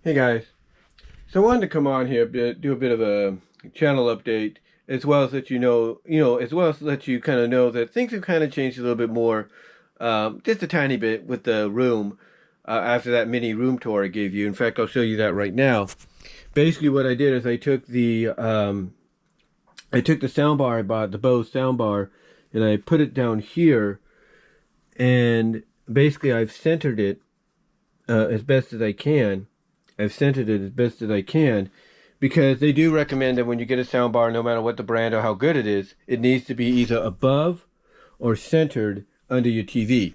Hey guys, so I wanted to come on here, do a bit of a channel update, as well as let you know, as well as let you kind of know that things have kind of changed a little bit more, just a tiny bit with the room, after that mini room tour I gave you. In fact, I'll show you that right now. Basically, what I did is I took the soundbar I bought, the Bose soundbar, and I put it down here, and basically I've centered it as best as I can. I've centered it as best as I can because they do recommend that when you get a soundbar, no matter what the brand or how good it is, it needs to be either above or centered under your TV.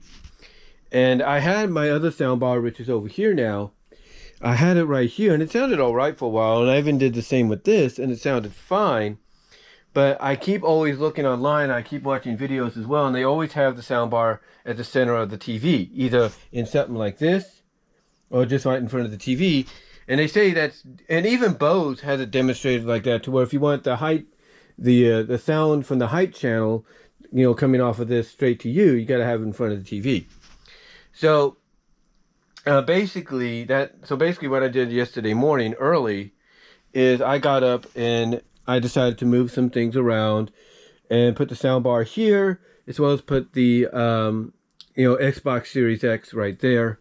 And I had my other soundbar, which is over here now. I had it right here, and it sounded all right for a while, and I even did the same with this, and it sounded fine. But I keep always looking online, I keep watching videos as well, and they always have the soundbar at the center of the TV, either in something like this, or just right in front of the TV. And they say that's, and even Bose has it demonstrated like that, to where if you want the height, the sound from the height channel, coming off of this straight to you, you got to have it in front of the TV. So basically what I did yesterday morning early is I got up and I decided to move some things around and put the soundbar here, as well as put the Xbox Series X right there,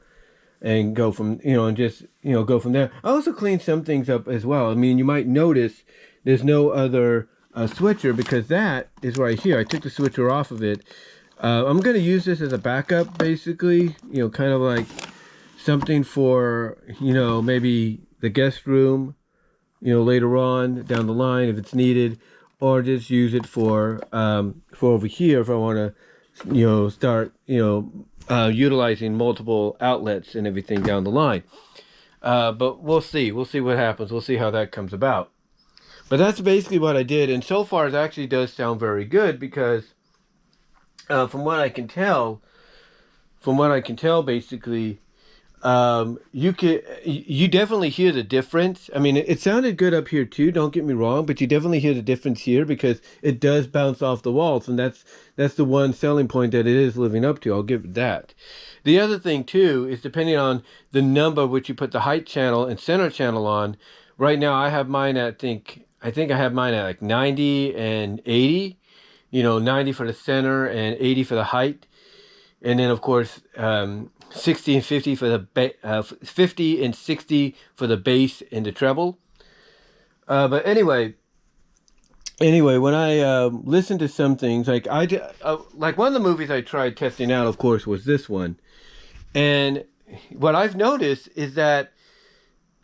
and go from, and just, go from there. I also cleaned some things up as well. I mean, you might notice there's no other switcher, because that is right here. I took the switcher off of it. I'm going to use this as a backup, basically, kind of like something for, maybe the guest room, later on down the line if it's needed, or just use it for over here if I want to, start, utilizing multiple outlets and everything down the line. But we'll see what happens. We'll see how that comes about. But that's basically what I did, and so far it actually does sound very good, because from what I can tell, basically, you definitely hear the difference. I mean, it sounded good up here too, don't get me wrong, but you definitely hear the difference here, because it does bounce off the walls, and that's the one selling point that it is living up to. I'll give it that. The other thing too is, depending on the number which you put the height channel and center channel on. Right now I have mine at, I think I have mine at like 90 and 80, 90 for the center and 80 for the height. And then of course 60 and 50 for the 50 and 60 for the bass and the treble. But anyway, when I listen to some things, like like one of the movies I tried testing out, of course, was this one. And what I've noticed is that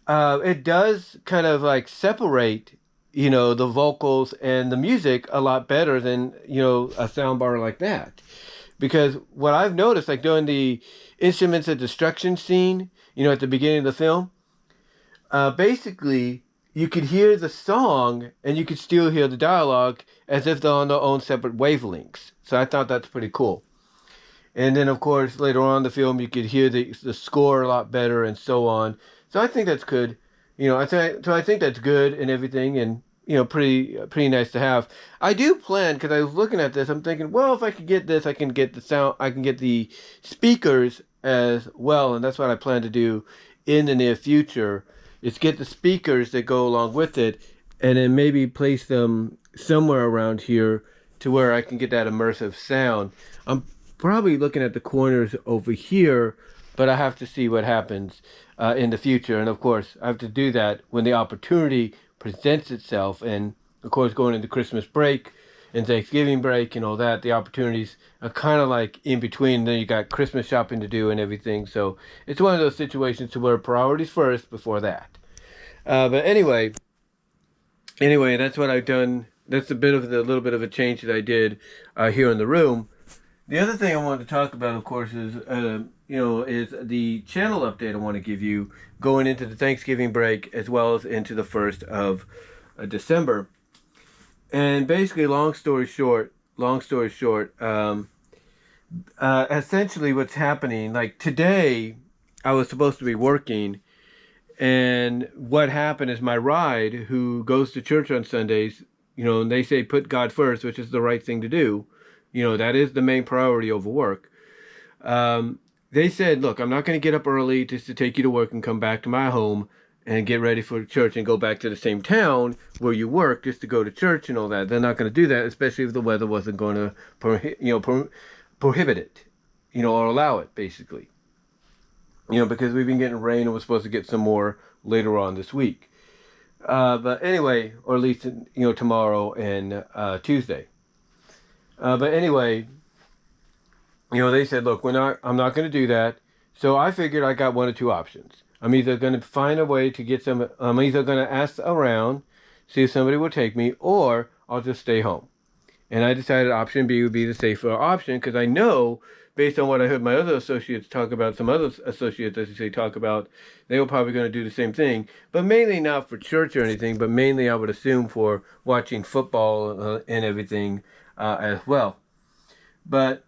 it does kind of like separate, the vocals and the music a lot better than, a soundbar like that. Because what I've noticed, like during the Instruments of Destruction scene, at the beginning of the film, basically you could hear the song and you could still hear the dialogue as if they're on their own separate wavelengths. So I thought that's pretty cool. And then of course later on in the film you could hear the score a lot better and so on. So I think that's good. I think that's good and everything, and pretty nice to have. I do plan, because I was looking at this, I'm thinking, well, if I could get this, I can get the sound, I can get the speakers as well, and that's what I plan to do in the near future, is get the speakers that go along with it, and then maybe place them somewhere around here to where I can get that immersive sound. I'm probably looking at the corners over here, but I have to see what happens in the future, and of course I have to do that when the opportunity presents itself. And of course, going into Christmas break and Thanksgiving break and all that, the opportunities are kind of like in between. Then you got Christmas shopping to do and everything, so it's one of those situations to where priorities first before that. But anyway, that's what I've done. That's a little bit of a change that I did here in the room. The other thing I wanted to talk about, of course, is is the channel update I want to give you going into the Thanksgiving break, as well as into the 1st of December. And basically, long story short, essentially what's happening, like today I was supposed to be working, and what happened is my ride, who goes to church on Sundays, and they say put God first, which is the right thing to do. That is the main priority over work. They said, look, I'm not going to get up early just to take you to work and come back to my home and get ready for church and go back to the same town where you work just to go to church and all that. They're not going to do that, especially if the weather wasn't going to prohibit it, or allow it, basically. Because we've been getting rain and we're supposed to get some more later on this week. But anyway, or at least, tomorrow and Tuesday. But anyway, they said, look, I'm not going to do that. So I figured I got one or two options. I'm either going to find a way to get I'm either going to ask around, see if somebody will take me, or I'll just stay home. And I decided option B would be the safer option, because I know, based on what I heard my other associates talk about, some other associates, as you say, talk about, they were probably going to do the same thing, but mainly not for church or anything, but mainly I would assume for watching football and everything as well. But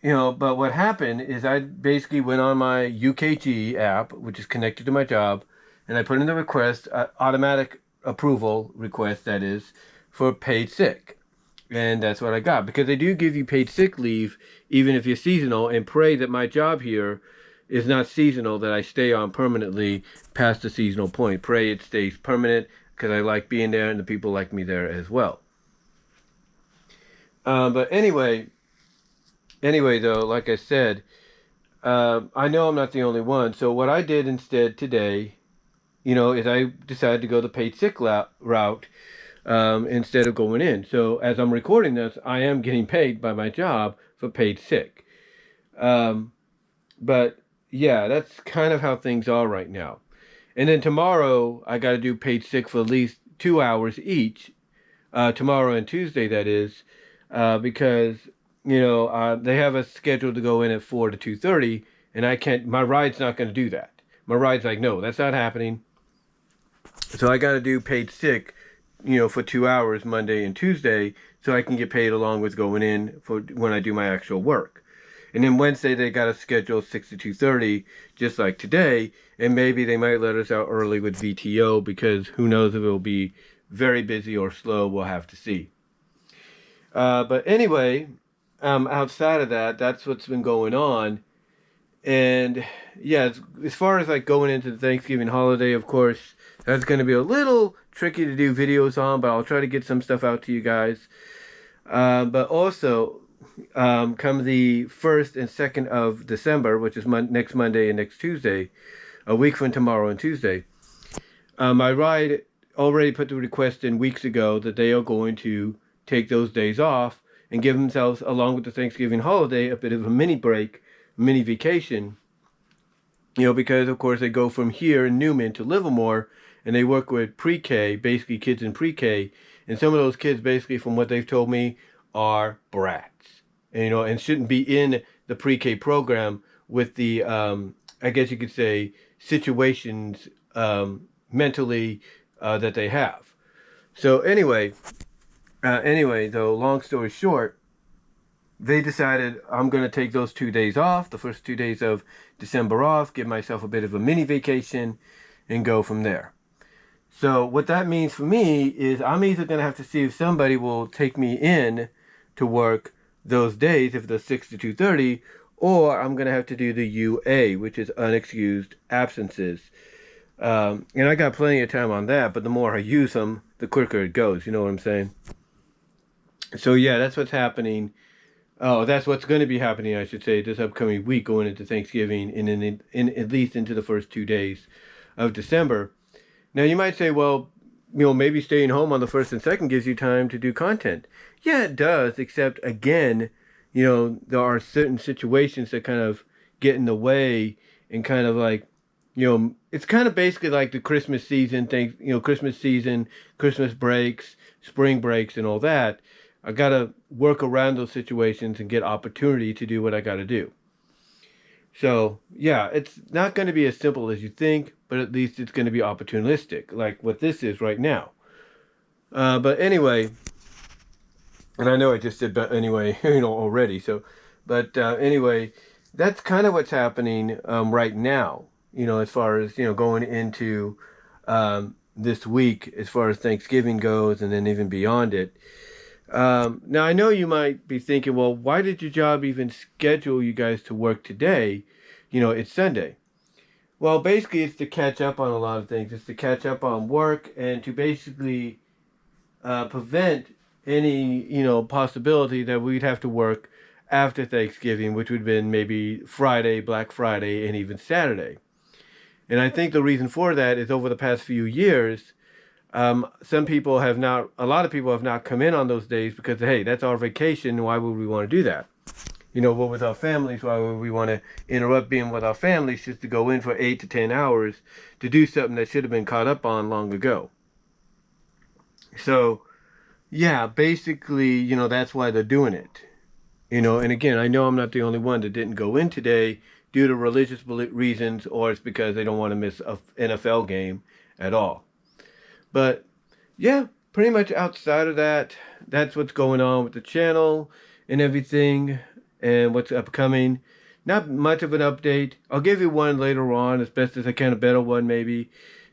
what happened is I basically went on my UKG app, which is connected to my job, and I put in the request, automatic approval request, that is, for paid sick. And that's what I got, because they do give you paid sick leave, even if you're seasonal, and pray that my job here is not seasonal, that I stay on permanently past the seasonal point. Pray it stays permanent, because I like being there and the people like me there as well. But anyway, though, like I said, I know I'm not the only one. So what I did instead today, is I decided to go the paid sick route instead of going in. So as I'm recording this, I am getting paid by my job for paid sick. But yeah, that's kind of how things are right now. And then tomorrow, I got to do paid sick for at least 2 hours each. Tomorrow and Tuesday, that is, because they have a schedule to go in at 4 to 2:30, and I can't. My ride's not going to do that. My ride's like, no, that's not happening. So I got to do paid sick, for 2 hours Monday and Tuesday, so I can get paid along with going in for when I do my actual work. And then Wednesday they got a schedule 6 to 2:30, just like today, and maybe they might let us out early with VTO, because who knows if it'll be very busy or slow. We'll have to see. But anyway, outside of that, that's what's been going on. And yeah, as far as like going into the Thanksgiving holiday, of course, that's going to be a little tricky to do videos on, but I'll try to get some stuff out to you guys. But also, come the 1st and 2nd of December, which is next Monday and next Tuesday, a week from tomorrow and Tuesday, my ride already put the request in weeks ago that they are going to take those days off and give themselves, along with the Thanksgiving holiday, a bit of a mini break, mini vacation, because of course they go from here in Newman to Livermore, and they work with pre-K, basically kids in pre-K, and some of those kids, basically from what they've told me, are brats, and shouldn't be in the pre-K program with the, I guess you could say, situations mentally that they have. So anyway, though, long story short, they decided I'm going to take those 2 days off, the first 2 days of December off, give myself a bit of a mini vacation, and go from there. So what that means for me is I'm either going to have to see if somebody will take me in to work those days, if they're 6 to 2:30, or I'm going to have to do the UA, which is unexcused absences. And I got plenty of time on that, but the more I use them, the quicker it goes. You know what I'm saying? So yeah, that's what's happening. Oh, that's what's going to be happening, I should say, this upcoming week going into Thanksgiving, and in at least into the first 2 days of December. Now, you might say, well, maybe staying home on the 1st and 2nd gives you time to do content. Yeah, it does, except, again, there are certain situations that kind of get in the way, and kind of like, it's kind of basically like the Christmas season things, Christmas season, Christmas breaks, spring breaks, and all that. I got to work around those situations and get opportunity to do what I got to do. So, yeah, it's not going to be as simple as you think, but at least it's going to be opportunistic, like what this is right now. But anyway, and I know I just said but anyway, already. So, but anyway, that's kind of what's happening right now, as far as, going into this week, as far as Thanksgiving goes, and then even beyond it. Now, I know you might be thinking, well, why did your job even schedule you guys to work today? It's Sunday. Well, basically, it's to catch up on a lot of things. It's to catch up on work and to basically prevent any, possibility that we'd have to work after Thanksgiving, which would have been maybe Friday, Black Friday, and even Saturday. And I think the reason for that is over the past few years, a lot of people have not come in on those days because, hey, that's our vacation. Why would we want to do that? We're with our families. Why would we want to interrupt being with our families just to go in for 8 to 10 hours to do something that should have been caught up on long ago? So, yeah, basically, that's why they're doing it. And again, I know I'm not the only one that didn't go in today due to religious reasons, or it's because they don't want to miss a NFL game at all. But yeah, pretty much outside of that, that's what's going on with the channel and everything and what's upcoming. Not much of an update. I'll give you one later on, as best as I can, a better one maybe,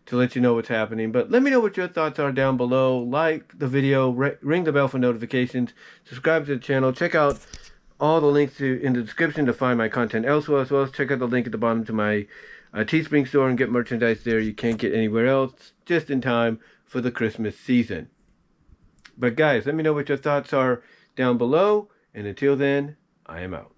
to let you know what's happening. But let me know what your thoughts are down below. Like the video, ring the bell for notifications, subscribe to the channel, check out all the links in the description to find my content elsewhere, as well as check out the link at the bottom to my Teespring store and get merchandise there you can't get anywhere else, just in time for the Christmas season. But guys, let me know what your thoughts are down below, and until then, I am out.